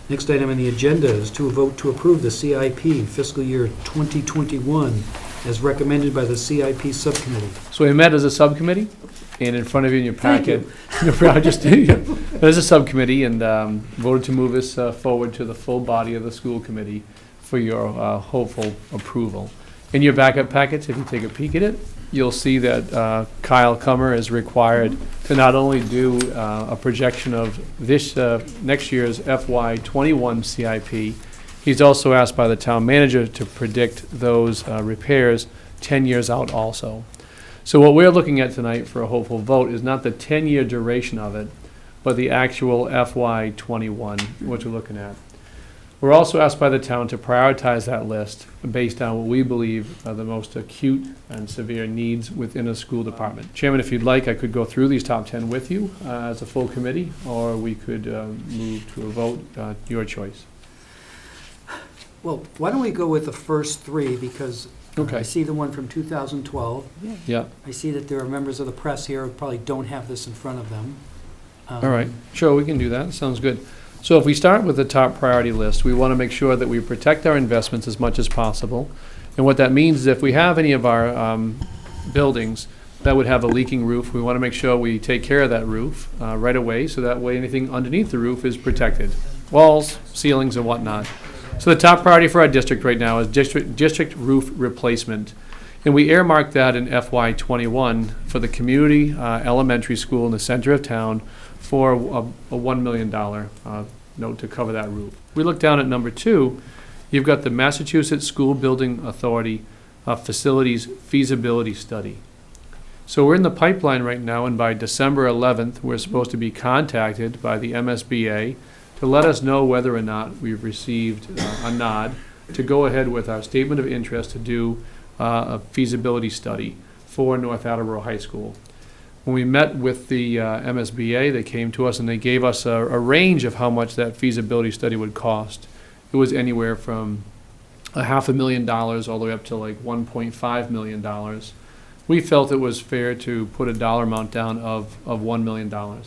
Next item on the agenda is to vote to approve the CIP fiscal year 2021 as recommended by the CIP subcommittee. So we met as a subcommittee, and in front of you in your Thank packet, there's a subcommittee, and voted to move this forward to the full body of the school committee for your hopeful approval. In your backup packets, if you take a peek at it, you'll see that Kyle Kummer is required to not only do a projection of this next year's FY21 CIP, he's also asked by the town manager to predict those repairs 10 years out also. So what we're looking at tonight for a hopeful vote is not the 10-year duration of it, but the actual FY21, what you're looking at. We're also asked by the town to prioritize that list based on what we believe are the most acute and severe needs within a school department. Chairman, if you'd like, I could go through these top 10 with you as a full committee, or we could move to a vote, your choice. Well, why don't we go with the first three, because Okay. I see the one from 2012. Yeah, I see that there are members of the press here who probably don't have this in front of them. all right, sure, we can do that, sounds good. So if we start with the top priority list, we want to make sure that we protect our investments as much as possible. And what that means is if we have any of our buildings that would have a leaking roof, we want to make sure we take care of that roof right away, so that way anything underneath the roof is protected. Walls, ceilings, and whatnot. So the top priority for our district right now is district roof replacement. And we earmarked that in FY21 for the community elementary school in the center of town for a $1 million note to cover that roof. We look down at number 2, you've got the Massachusetts School Building Authority Facilities Feasibility Study. So we're in the pipeline right now, and by December 11th, we're supposed to be contacted by the MSBA to let us know whether or not we've received a nod to go ahead with our statement of interest to do a feasibility study for North Attleboro High School. When we met with the MSBA, they came to us and they gave us a range of how much that feasibility study would cost. It was anywhere from $500,000 all the way up to like $1.5 million. We felt it was fair to put a dollar amount down of $1 million.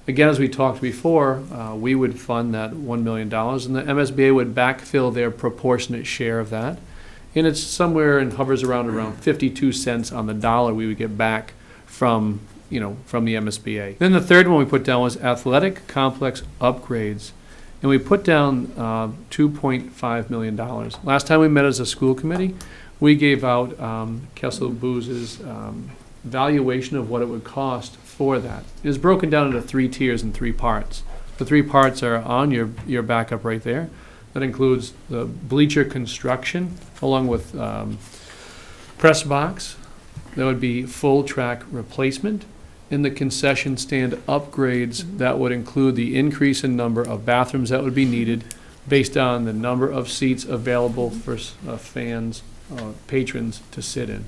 Again, as we talked before, we would fund that $1 million, and the MSBA would backfill their proportionate share of that. And it's somewhere and hovers around 52 cents on the dollar we would get back from the MSBA. Then the third one we put down was athletic complex upgrades, and we put down $2.5 million. Last time we met as a school committee, we gave out Kessel Booz's valuation of what it would cost for that. It is broken down into 3 tiers and 3 parts. The 3 parts are on your backup right there. That includes the bleacher construction along with press box. That would be full track replacement. In the concession stand upgrades, that would include the increase in number of bathrooms that would be needed based on the number of seats available for fans, patrons to sit in.